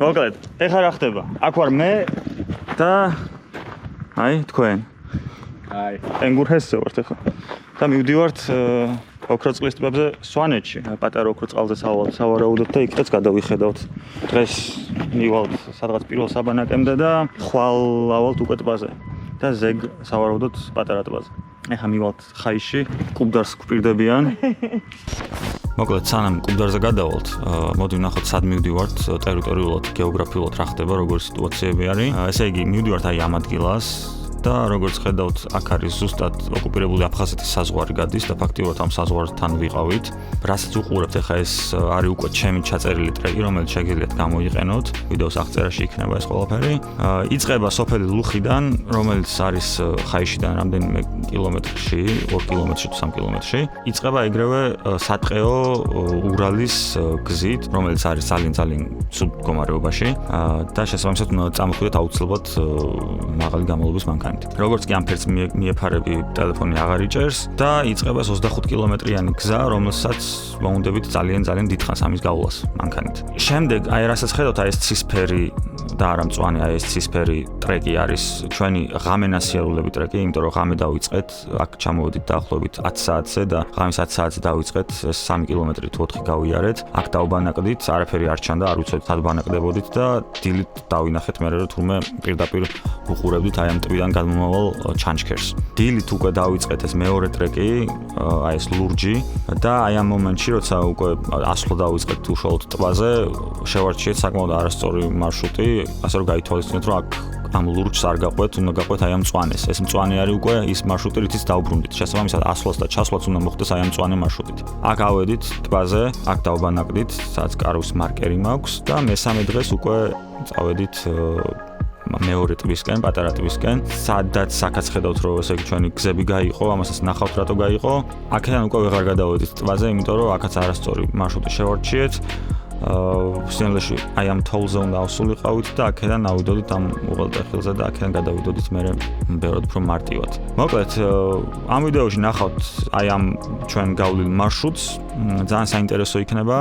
მოკლედ, ეხლა რა ხდება? აქ ვარ მე და აი თქვენ. აი, ენგურჰესზე ვართ ეხლა. და მივდივართ ოქროწყლის ტბებზე სვანეთში, პატარა ოქროწყალზე სავარაუდოდ და იქაც გადავიხედავთ. დღეს მივალთ სადღაც პირველ საბანაკემდე და ხვალ ავალთ უკვე ტბაზე და ზეგ სავარაუდოდ პატარა ტბაზე. ეხლა მივალთ ხაიში, კუბდარს გვპირდებიან. მოკლედ, სანამ კუბდარზე გადავალთ, მოდი ვნახოთ სად მივდივართ ტერიტორიულად, გეოგრაფიულად რა ხდება, როგორი სიტუაციები არის. ესე იგი, მივდივართ აი ამ ადგილას. და როგორც ხედავთ, აქ არის ზუსტად ოკუპირებული აფხაზეთის საზღვარი გადის და ფაქტიურად ამ საზღვართან ვიყავით. რასაც უყურებთ ახლა ეს არის უკვე ჩემი ჩაწერილი ტრეკი, რომელიც შეგიძლიათ გამოიყენოთ. ვიდეოს აღწერაში იქნება ეს ყველაფერი. იწყება სოფელი ლუხიდან, რომელიც არის ხაიშიდან რამდენიმე კილომეტრში, 2 კილომეტრში თუ 3 კილომეტრში. იწყება ეგრევე სატყეო ურალის გზით, რომელიც არის ძალიან ცუდ მდგომარეობაში და შესაბამისად უნდა წამოხვიდეთ აუცილებლად მაღალი გამალობის მანქანა. როგორც კი ამ ფერს მიეფარები, ტელეფონი აღარ იჭერს და იწყება 25 კილომეტრიანი გზა, რომელსაც მოუნდებით ძალიან დიდხანს ამის გავლას მანქანით. შემდეგ, აი რასაც ხედავთ, აი ეს ცისფერი და არა მწვანე, აი ეს ცისფერი ტრეკი არის ჩვენი ღამენასიარულები ტრეკი, იმიტომ რომ ღამე დავიწყეთ, აქ ჩამოვედით დაახლოებით 10 საათზე და ღამის 10 საათზე დავიწყეთ, 3 კილომეტრი თუ 4 გავიარეთ. აქ დავბანაკდით, არაფერი არ ჩანდა, არ ვიცოდით სად ბანაკდებოდით და დილით დავინახეთ მერე რომ თურმე პირდაპირ უყურებდით აი ამ ტბიდან გამომავალ ჩანჩქერს. დილით უკვე დავიწყეთ ეს მეორე ტრეკი, აი ეს ლურჯი და აი ამ მომენტში, როცა უკვე ასვლა დავიწყეთ უშუალოდ ტბაზე, შევარჩიეთ საკმაოდ არასწორი მარშრუტი, ასე რომ გაითვალისწინეთ, რომ აქ ამ ლურჯს არ გაყვეთ, უნდა გაყვეთ აი ამ მწვანეს. ეს მწვანე არის უკვე ის მარშრუტი, რითიც დავბრუნდით. შესაბამისად, ასვლას და ჩასვლაც უნდა მოხდეს აი ამ მწვანე მარშრუტით. აქ ავედით ტბაზე, აქ დავბანაკდით, სადაც კარვის მარკერი მაქვს და მესამე დღეს უკვე წავედით მეორე ტბისკენ, პატარა ტბისკენ, სადაც აქაც ხედავთ, რომ ესე იგი ჩვენი გზები გაიყო, ამასაც ნახავთ რატო გაიყო. აქედან უკვე ვეღარ გადავედით ტბაზე, იმიტომ რომ აქაც არასწორი მარშრუტი შევარჩიეთ. სინამდვილეში აი ამ თოვლზე უნდა ავსულიყავით და აქედან ავიდოდით ამ უღელტეხილზე და აქედან გადავიდოდით მერე ბევრად უფრო მარტივად. მოკლედ, ამ ვიდეოში ნახავთ აი ამ ჩვენ გავლილ მარშრუტს, ძალიან საინტერესო იქნება.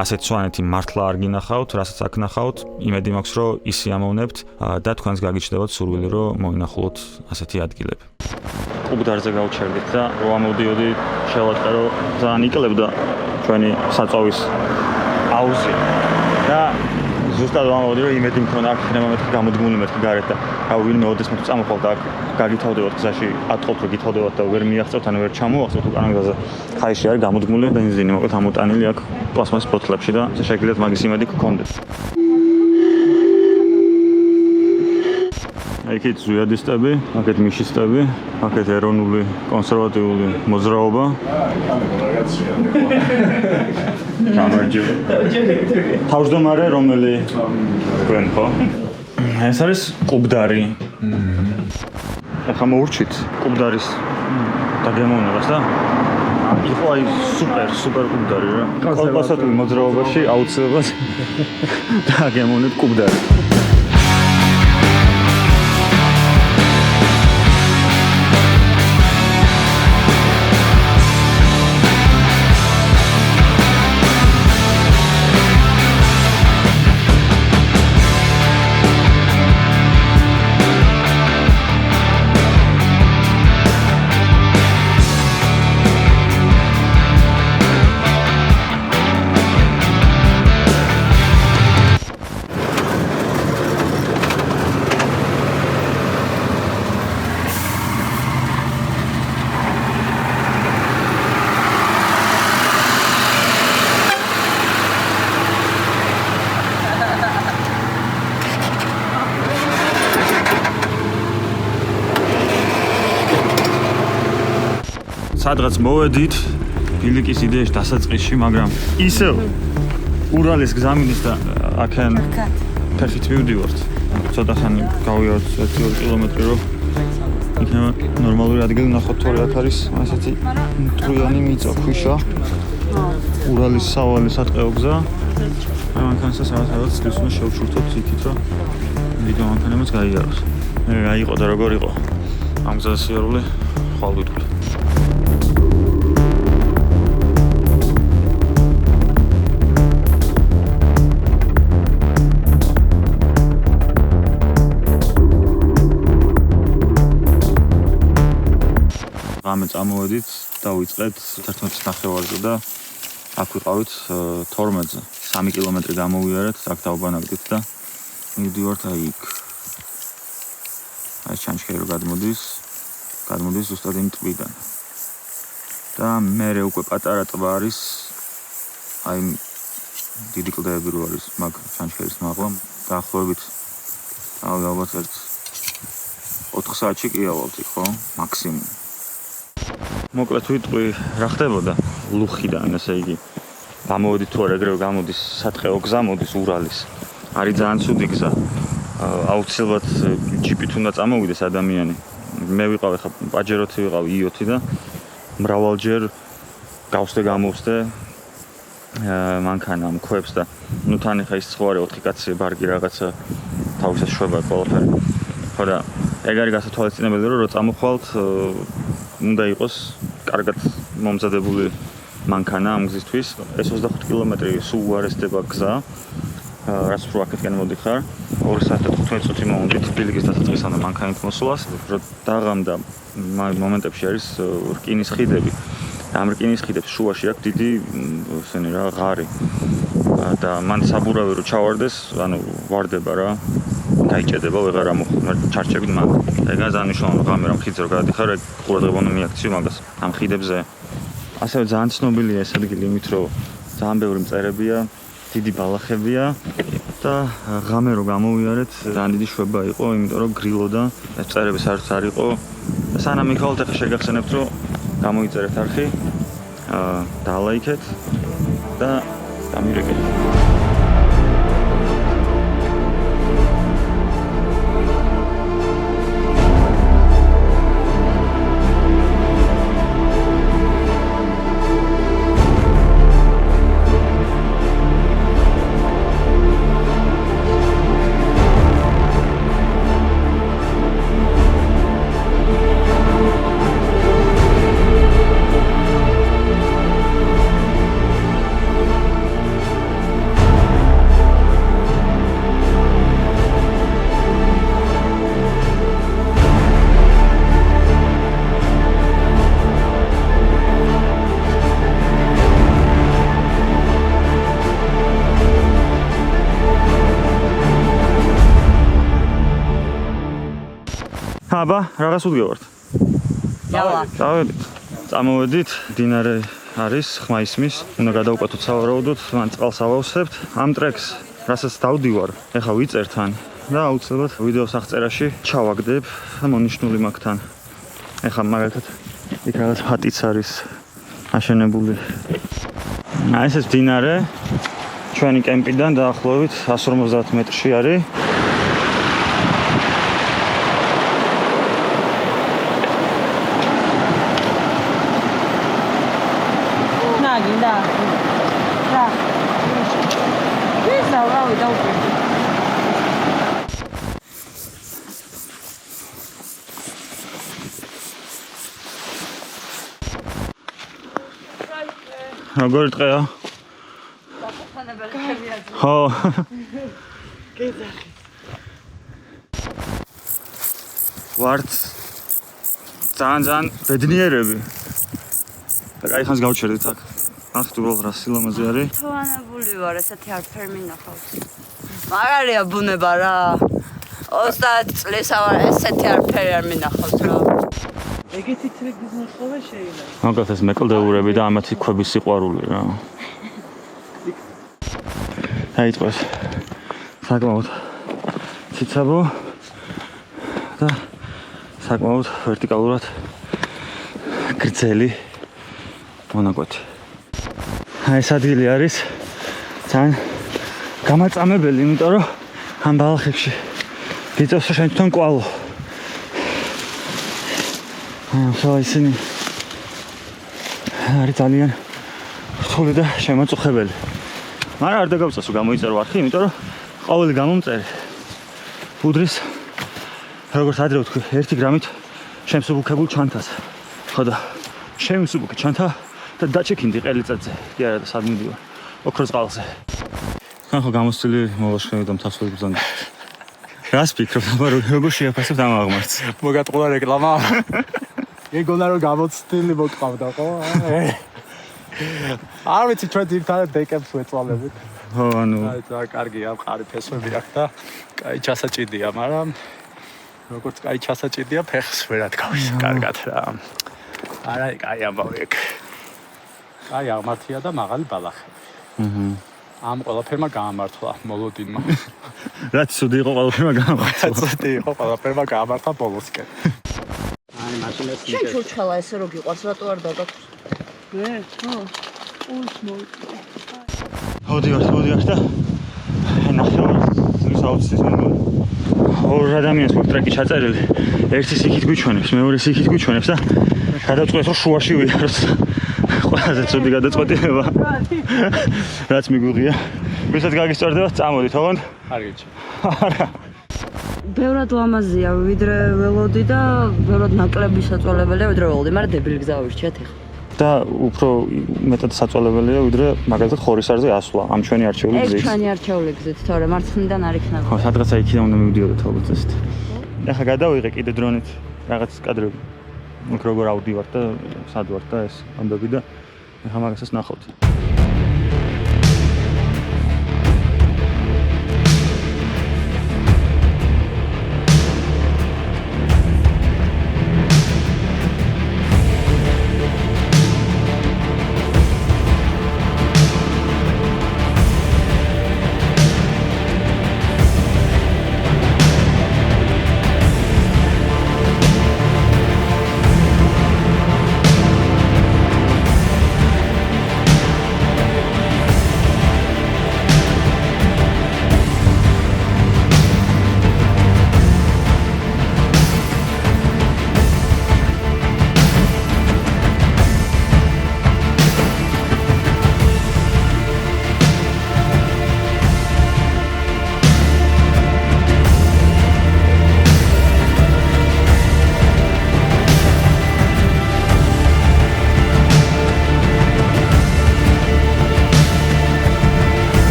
ასეთ სვანეთი მართლა არ გინახავთ, რასაც აქ ნახავთ, იმედი მაქვს, რომ ისიამოვნებთ და თქვენს გაგიჩნდებათ სურვილი, რომ მოინახულოთ ასეთი ადგილები. კუბდარზე გავჩერდით და რო ამოვდიოდი, შევატყე, რომ ძალიან იკლებდა ჩვენი საწვავის აუზი და ზუსტად ვამბობდი, რომ იმედი მქონდა აქ იქნება მეთქი გამოდგმული მეთქი გარეთ და ვინმე ოდესმე თუ წამოხვალთ აქ გაგითავდებათ გზაში, ატყობთ რომ გითავდებათ და ვერ მიაღწევთ ან ვერ ჩამოაღწევთ უკან გზაზე. ხაიში არის გამოდგმული ბენზინი, მოკლედ ამოტანილი აქ პლასმასის ბოთლებში და შეგიძლიათ მაგის იმედი გქონდეთ. აქეთ ზვიადისტები, აქეთ მიშისტები, აქეთ ეროვნული კონსერვატიული მოძრაობა. თავმჯდომარე რომელი თქვენ ხო? ეს არის კუბდარი. ახლა მოურჩით კუბდარის დაგემოვნებას და იყო აი სუპერ კუბდარი რა. კონსერვატიული მოძრაობაში აუცილებლად დაგემოვნეთ კუბდარი. სადღაც მოვედით ბილიკის იდეაში დასაწყისში, მაგრამ ისევ ურალის გზამინის და აქან ფეხით მივდივართ. ცოტა ხანი გავიარეთ 1-2 კილომეტრი რომ იქნება ნორმალური ადგილი ნახოთ, თორე აქ არის ასეთი მტვრიანი მიწა, ქვიშა. ურალის სავალი სატყეო გზა. აი მანქანასაც რაღაც ის უნდა შევჩურთოთ იქით, რომ ვიდეო მანქანებიც გაიაროს. აი იყო და როგორ იყო ამ გზაზე სიარული, ხვალ ვიტყვი. ღამე წამოვედით და ვიწყეთ 11:30-ზე და აქ ვიყავით 12-ზე 3 კილომეტრი გამოვიარეთ, აქ დავბანაკდით და მივდივართ იქ. აი ჩანჩქერი რო გადმოდის ზუსტად იმ ტბიდან. და მერე უკვე პატარა ტბა არის, აი დიდი კლდეები რო არის მაგ ჩანჩქერის მაღლა, დაახლოებით ალბათ 4 საათში კი ავალთ იქ, ხო? მაქსიმუმ. მოკლედ ვიტყვი რა ხდებოდა ლუხიდან, ესე იგი. გამოვედით თუ არა ეგრევე გამოდის სათხეო გზა მოდის ურალის. არის ძალიან ცუდი გზა. აუცილებლად ჯიპით უნდა წამოვიდეს ადამიანი. მე ვიყავ ხა პაჯეროთი ვიყავ იოთი და მრავალჯერ გავსდე გამოვსდე მანქანა მქვებს და ნუ თან ხა ის ცხوارე 4 კაცი ბარგი რაღაცა თავისას შვება ყველაფერი. ხო და ეგ არის გასათვალისწინებელი რომ წამოხვალთ უნდა იყოს კარგად მომზადებული მანქანა ამ გზისთვის. ეს 25 კილომეტრი სულ უარესდება გზა. რაც რო აქეთკენ მოდიხარ 2 საათი და 15 წუთი მომდით ბილიკის დასაწყისამდე მანქანით მოსვლას. რო დაღამდა მომენტებში არის რკინის ხიდები. ამ რკინის ხიდებს შუაში აქვს დიდი ესენი რა ღარი. და მან საბურავი რო ჩავარდეს, ანუ ვარდება რა. გაიჭედება ვეღარ ამოხმარ ჩარჩებით მაგ. ეგაა ძალიან მნიშვნელოვანი ღამე რომ ხიდზე რო გადადიხარ, ეგ ყურადღება უნდა მიაქციო მაგას. ამ ხიდებზე ასევე ძალიან ცნობილია ეს ადგილი იმით, რომ ძალიან ბევრი მწერებია, დიდი ბალახებია და ღამე რო გამოვიარეთ, ძალიან დიდი შვება იყო, იმიტომ რომ გრილოდა, ეს მწერები საერთოდ არ იყო. სანამ მიხვალთ ახლა შეგახსენებთ, რომ გამოიწერეთ არხი, დაალაიქეთ და გამირეკეთ. აბა, რაღაც უდგევართ. დავედით. წამოვედით, დინარე არის, ხმა ისმის, უნდა გადავკვეთოთ სავარაუდოდ, მან წყალს ავავსებთ. ამ ტრეკს, რასაც დავდივარ, ეხლა ვიწერ თან და აუცილებლად ვიდეოს აღწერაში ჩავაგდებ და მონიშნული მაქვს თან. ეხლა მაგალითად იქ რაღაც ჰატიც არის აშენებული. ეს დინარე ჩვენი კემპიდან დაახლოებით 150 მეტრში არის. როგორი დღეა? ხო. ვართ ძალიან ბედნიერები. და კაი ხანს გავჩერდით აქ. ახ თუ რა სილამაზე არის? თვანებული ვარ, ესეთი არაფერი მინახავს. მაგარია ბუნება რა. 30 წლის ვარ, ესეთი არაფერი არ მინახავს რა. ეგეთი ტრეკის ნახავე შეიძლება. მაგათ ეს მეკლდეურები და ამათი ქვების სიყვარული რა. აიწყოს. საკმაოდ ციცაბო და საკმაოდ ვერტიკალურად გრძელი მონაკვეთი. ეს ადგილი არის ძალიან გამაწამებელი, იმიტომ რომ ამ ბალახებში გიწევს შენ თვითონ კვალო. ხო ისინი არის ძალიან რთული და შემაწუხებელი. მაგრამ არ დაგავწესო გამოიწერო არხი, იმიტომ რომ ყოველი გამომწერი უდრის როგორც ადრე ვთქვი 1 გრამით შემსუბუქებულ ჩანთას. ხო და შემსუბუქე ჩანთა და დაჩექინდი ყელიწადზე. კი არა და სად მიდივარ? ოქროს წყალზე. თან ხო გამოსწილი მოლაშქრები და მთასველი ბრძანა. რას ფიქრობ, როგორ შეაფასებ ამ აღმართს? მოგატყუა რეკლამა. ეგონა რომ გამოცდილი მოკავდა ხო? არ ვიცი ჩვენ ერთად დეკებს ვეწვალებით. ხო, ანუ აი და კარგია, მყარი ფესვები აქვს და კაი ჩასაჭიდია, მაგრამ როგორც კაი ჩასაჭიდია, ფეხს ვერად გავის კარგად რა. არა, კაი ამბავი ეგ. კაი აღმართია და მაღალი ბალახები. ამ ყველაფერმა გაამართლა მოლოდინმა. რაც ცუდი იყო ყველაფერმა გამართლა. ცუდი იყო ყველაფერმა გაამართლა ბოლოსკენ. აი მაშინაც შენ ჩურჩხელა ესე რო გიყვარს, რატო არ დაგაქვს? მე? ხო. ულს მოვიტყე. მოდივართ და ნახევარ საოცრის მინდოდა. ორ ადამიანს გვაქვს ტრეკი ჩაწერილი. ერთი იქით გვიჩვენებს, მეორე იქით გვიჩვენებს და გადავწყვეტ რომ შუაში ვიაროთ. ყველაზე ცუდი გადაწყვეტილება. რაც მიგვიღია. ვისაც გაგისწორდება, წამოდით, ოღონდ? კარგი. არა. ბევრად ლამაზია, ვიდრე ველოდი და ბევრად ნაკლები საწვალებელია, ვიდრე ველოდი, მაგრამ დებილი გზა ვირჩიათ ეხლა. და უფრო მეტად საწვალებელია, ვიდრე მაგალითად ხორისარზე ასვლა, ამ ჩვენი არჩეული ეს გზით. ჩვენი არჩეული გზით, თორე მარცხნიდან არ იქნება. ხო, სადღაცა იქიდან უნდა მივდიოდეთ ალბათ ესეთ. ახლა გადავიღე კიდე დრონით რაღაც კადრები. იქ როგორ ავდივარ და სად ვარ და ეს ამბები და ახლა მაგასაც ნახავთ.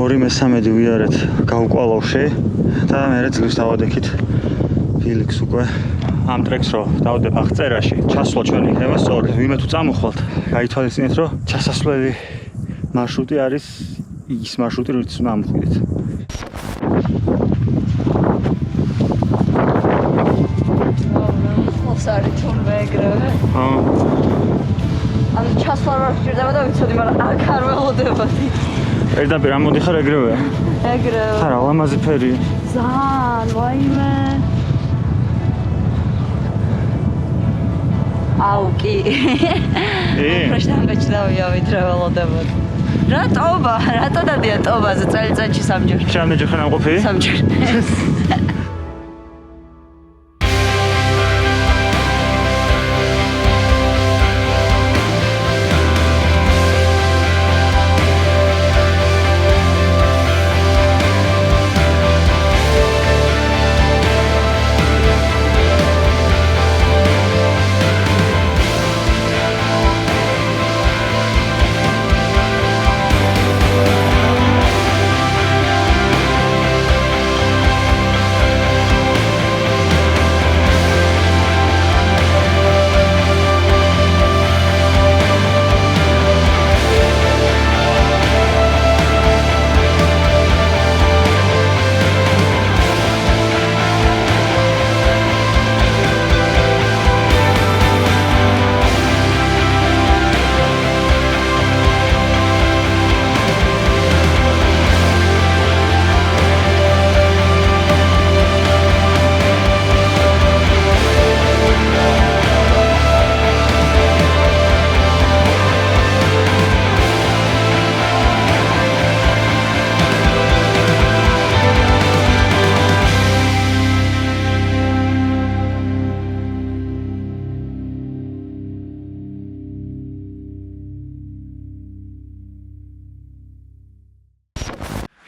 ორი მესამედი ვიარეთ გავკვალავში და მე ძლის დავადექით ფილიქს უკვე ამ ტრეკს რო დავდებ აღწერაში ჩასვლა ჩვენი იქნება სწორედ ვინმე თუ წამოხვალთ გაითვალისწინეთ რომ ჩასასვლელი მარშრუტი არის ის მარშრუტი რითიც უნდა ამოხვიდეთ ხოსარი თურმე ეგრევე ანუ ჩასვლა რა სჭირდება და ვიცოდი მაგრამ აქ არ ველოდებოდი პირდაპირ ამოდიხარ ეგრევეა? ეგრევე. არა, ლამაზი ფერი. ძალიან, ვაიმე. აუ, კი. პროშტან გაჩდავია ვიდრე ველოდებოდი. რა ტობა, რატო დადია ტობაზე წელიწადში სამჯერ? რამდენჯერ ხარ ამყოფი? სამჯერ.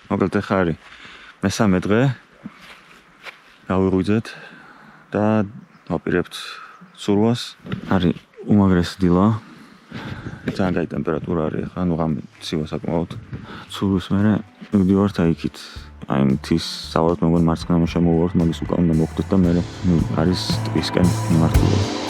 მოკლედ ახლა არის მესამე დღე გავიღვიძეთ და ვაპირებთ ცურვას. არის უმაგრესი დილა. ძალიან კაი ტემპერატურა არის ახლა, ანუ ღამე ცივა საკმაოდ. ცურვის მერე მივდივართ აიქით. აი მთის სავართ მოგონ მარცხნივ შემოვართ, მაგის უკან უნდა მოხვდეთ და მერე არის ტვისკენ მიმართულება.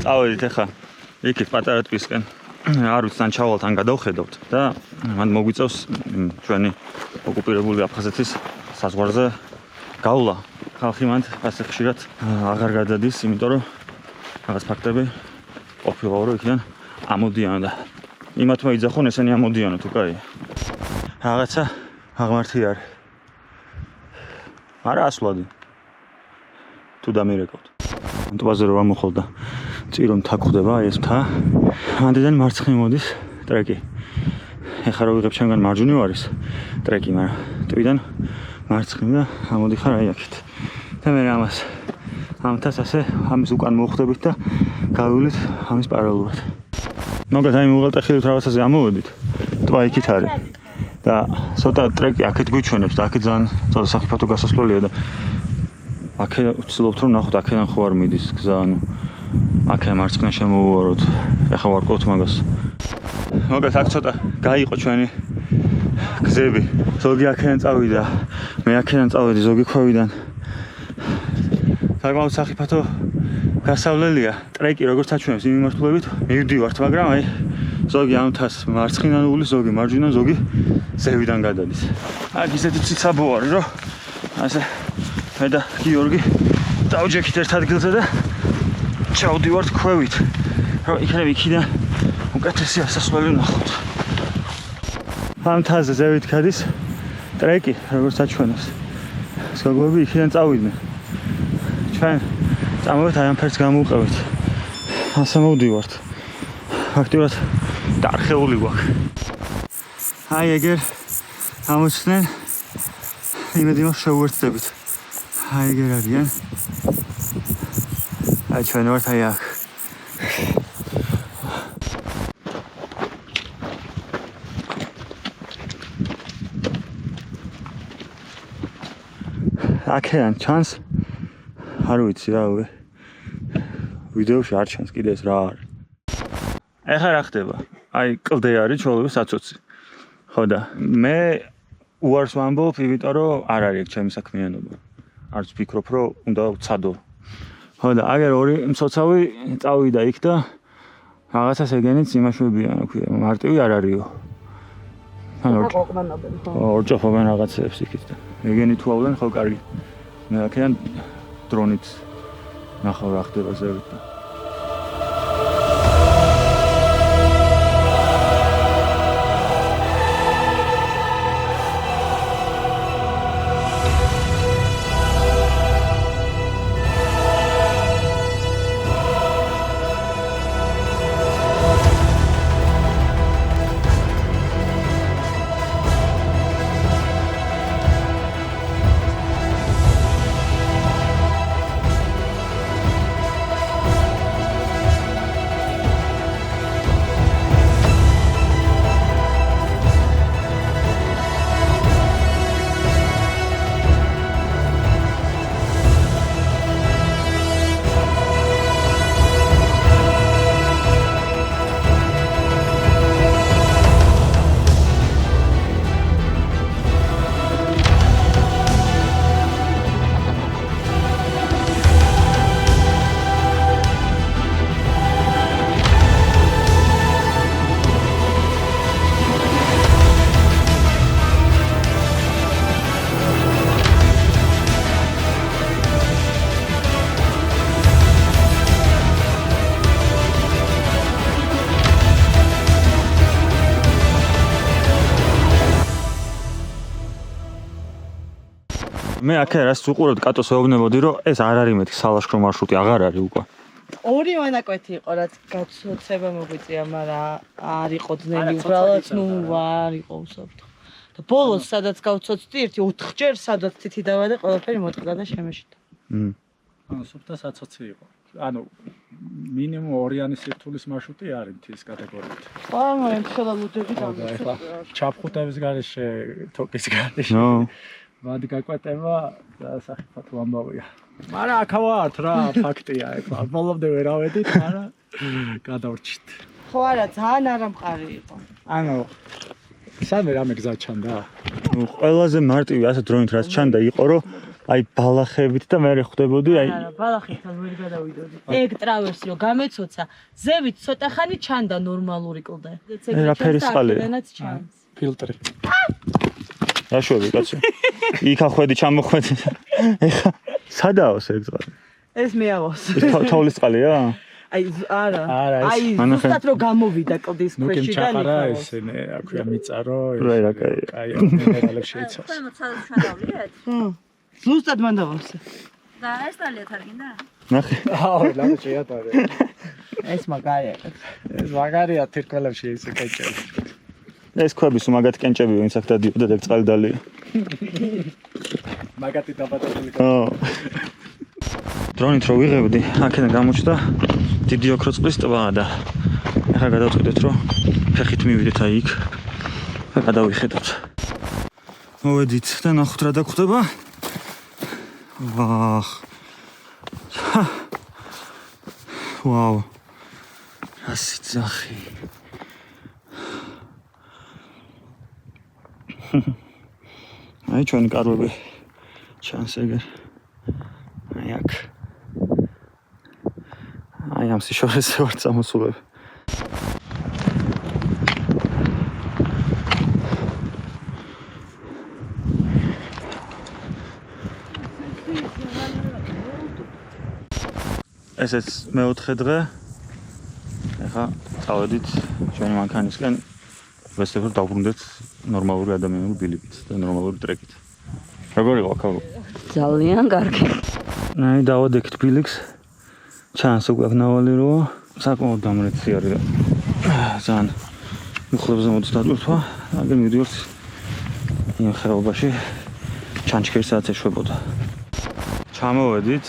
წავედით ახლა იქით პატარა ტვისკენ. არ ვიცი თან ჩავალთ ან გადავხედავთ და მან მოგვიწევს ჩვენი ოკუპირებული აფხაზეთის საზღვარზე გავლა. ხალხი მანდ ასე ხშირად აღარ გადადის, იმიტომ რომ რაღაც ფაქტები ყოფილა რომ იქიდან ამოდიან და იმათმა იძახონ ესენი ამოდიანო თუ კაი. რაღაცა აღმართი არის. არა ასვლადი. თუ დამირეკავთ. ტბაზე რომ ამოხვალ და წირო მთა გვხდება, ეს მთა. ამდიდან მარცხნივ მოდის ტრეკი. ეხლა რო ვიღებ ჩემგან მარჯვნივ არის ტრეკი, მაგრამ ტვიდან მარცხნივ და ამოდიხარ აი აქეთ. და მე ამას ამ მთას ასე ამის უკან მოვხვდებით და გავივლით ამის პარალელურად. მოგეთ აი უღელტეხილით რაღაცაზე ამოვედით. ტბა იქით არის. და ცოტა ტრეკი აქეთ გვიჩვენებს და აქეთ ძალიან ცოტა საფრთხო გასასვლელია და აქედან ვცდილობთ რომ ნახოთ აქედან ხო არ მიდის გზა, ანუ აქედან მარცხნიდან შემოვუვაროთ. ეხლა ვარკვევთ მაგას. მოგეთ აქ ცოტა გაიყო ჩვენი გზები. ზოგი აქედან წავიდა, მე აქედან წავედი ზოგი ქვევიდან. საკმაოდ საფრთხო გასავლელია. ტრეკი როგორც აჩვენებს იმ მიმართულებით მივდივართ, მაგრამ აი ზოგი ამ მთას მარცხნიდან უვლის, ზოგი მარჯვნიდან, ზოგი ზევიდან გადადის. აქ ისეთი ციცაბო არის, რომ ასე მე და გიორგი დავჯექით ერთ ადგილზე და ჩავდივართ ქვევით, რომ იქნებ იქიდან უკეთესი ასასვლელი ვნახოთ. ამ მთაზე ზევით გადის ტრეკი, როგორც აჩვენებს. ზოგები იქიდან წავიდნენ. ჩვენ წამოვით აი ამ ფერს გამოვყევით. ასე მოვდივართ. ფაქტიურად დარხეული გვაქვს. აი ეგერ ამოჩნდნენ იმედი მაქვს შევუერთდებით. აი ეგერ არიან. აი ჩვენ ვართ აი აქ. აქედან ჩანს არ ვიცი რა ვიდეოში არ ჩანს კიდე ეს რა არის. ეხლა რა ხდება? აი კლდე არის ჩვეულებრივ საცოცი. ხო და მე უარს ვამბობ, იმიტომ რომ არ არის ეგ ჩემი საქმიანობა. არც ვფიქრობ, რომ უნდა ვცადო. ხო და აგერ ორი მცოცავი წავიდა იქ და რაღაცას ეგენიც იმაშვებიან, რა ქვია, მარტივი არ არისო. ორჯოფობენ რაღაცებს იქით და ეგენი თუ ავლენ, ხო კარგი. მე აქედან დრონით ნახავ რა ხდება ზევით და მე აქე რას უყურებდი კატოს ვეუბნებოდი რომ ეს არ არის მეთქი სალაშქრო მარშრუტი აღარ არის უკვე. ორი ვანაკვეთი იყო რაც გაცოცება მოგვიწია, მაგრამ არ იყო ძნელი უბრალოდ არ იყო უსაფრთხო. და ბოლოს სადაც გავცოცდი 1-4ჯერ სადაც თითი დავადე ყველაფერი მოტყდა და შემეშიტა. ანუ სუფთა საცოცი იყო. ანუ მინიმუმ ორიანი სირთულის მარშრუტი არის მთის კატეგორიით. მაგრამ ხელა ლუდები და ჩაფხუტების გარეშე, თოკის გარეშე. ვად გაკვეტება და სახიფათო ამბავია. მაგრამ აქ ვართ რა, ფაქტია ეხლა. ბოლომდე ვერ ავედით, მაგრამ გადავრჩით. ხო არა, ძალიან არამყარი იყო. ანუ სამე რამე გზა ჩანდა. ყველაზე მარტივი ასე დროინით რაც ჩანდა იყო რომ აი ბალახებით და მე ხვდებოდი აი არა, ბალახებთან ვერ გადავიდოდი. ეგ ტრავერსი რომ გამეცოცა, ზევით ცოტა ხანი ჩანდა ნორმალური კლდე. რა ფერის წყალია? ფილტრი. რა შვები კაცო? იქა ხვედი ჩამოხვედი. ეხა სადაოს ეგ წყალი? ეს მე ავოს. თოვლის წყალია? აი არა. აი ზუსტად რომ გამოვიდა კლდის ნუ კი ქვეშიდან ჩახარა იქ. ესენი აქვია მიწარო. რა კაი. აი მინერალებს შეიცავს. ქვემოთ სადაც შედავლიეთ? ზუსტად მან დავასე. და ეს დალიათ არ გინდა? ნახე. აუ, ლამე შეატარე. ეს მაგარია. ეს მაგარია თირკველებში ისე კენჭები. ეს ქვების მაგათი კენჭები ვინც აქ დადიოდა და წყალი დალია. მაგათი დაბადებული. დრონით რო ვიღებდი, აქედან გამოჩნდა დიდი ოქროწყლის ტბა და ახლა გადავწყვიტეთ რომ ფეხით მივიდეთ აი იქ და გადავიხედოთ. მოვედით და ნახოთ რა დაგხვდება. ვახ. ვაუ. რა სიძახი. აი ჩვენი კარვები ჩანს ეგერ. აი აქ. აი ამ სიშორეზე ვარ წამოსულები. ესეც მეოთხე დღე. ეხა წავედით ჩვენი მანქანისკენ. ვეცდებ რომ დავბრუნდეთ ნორმალური ადამიანური ბილიკით და ნორმალური ტრეკით. როგორ იყო აქ? ძალიან კარგი. აი დავადექით ბილიქს. ჩანს უკვე ნავალი რომ საკმაოდ დამრეცი არის და ძალიან მუხლებზე მოდის დატვირთვა. აგერ მივდივართ იმ ხეობაში ჩანჩქერსაც ეშვებოდა. ჩამოვედით.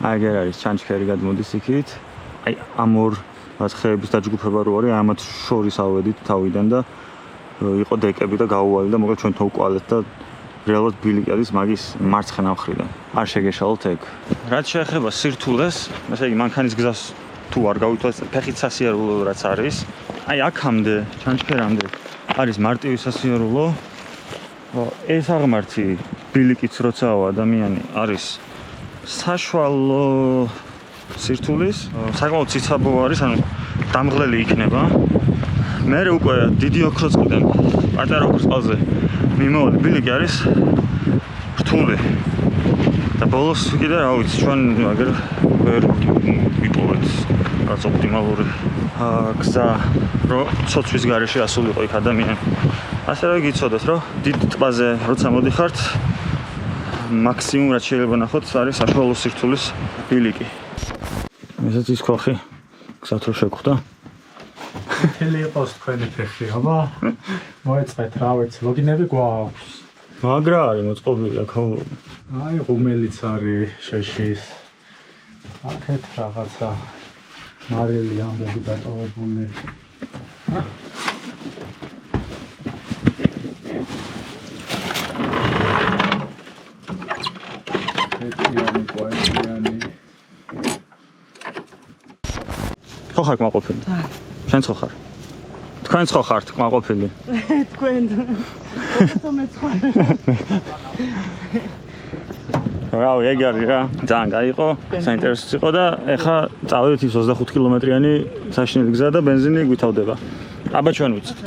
აგერ არის ჩანჩქერი გადმოდის იქით. აი ამ ორ ხეების დაჯგუფება რო არის, ამათ შორის ავედით თავიდან და იყო დეკები და გაუვალი და მოკლედ ჩვენ თოვკვალეთ და რეალურად ბილიკი არის მაგის მარცხენა მხრიდან. არ შეგეშალოთ ეგ. რაც შეეხება სირთულეს, ესე იგი მანქანის გზას თუ არ გავითვალეთ, ფეხით სასიარულო რაც არის, აი აქამდე, ჩანჩქერამდე არის მარტივი სასიარულო. ეს აღმართი ბილიკიც როცაო ადამიანი არის საშუალო სირთულის, საკმაოდ ციცაბო არის, ანუ დამღლელი იქნება. მე უკვე დიდი ოქროწყლიდან პატარა ოქროწყალზე მიმოვედი ბილიკი არის რთული. და ბოლოს კიდე რა ვიცი, ჩვენ აგერ ვერ ვიპოვეთ რაც ოპტიმალური გზა, რომ ცოცვის გარეშე ასულიყო იქ ადამიანი. ასე რომ გიცოდეთ, რომ დიდ ტბაზე როცა მოდიხართ, მაქსიმუმ რაც შეიძლება ნახოთ, არის საშუალო სირთულის ბილიკი. ესეც ის ხოხი გზად რო შეგხვდა. მთელი იყოს თქვენი ფეხი, აბა მოეწყეთ რა ვიცი, ლოგინები გვაქვს. მაგრა არის მოწყობილი აქ. აი ღუმელიც არის შეშის. აქეთ რაღაცა მარილი ამბები დატოვებული. ხო ხარ კმაყოფილი? შენ ხო ხარ? თქვენ ხო ხართ კმაყოფილი? თქვენ. თომე სხვა. რა ეგ არის რა. ძალიან კაი იყო, საინტერესო იყო და ეხა წავედით ის 25 კილომეტრიანი საშინელი გზა და ბენზინი გვითავდება. აბა ჩვენ ვიცით.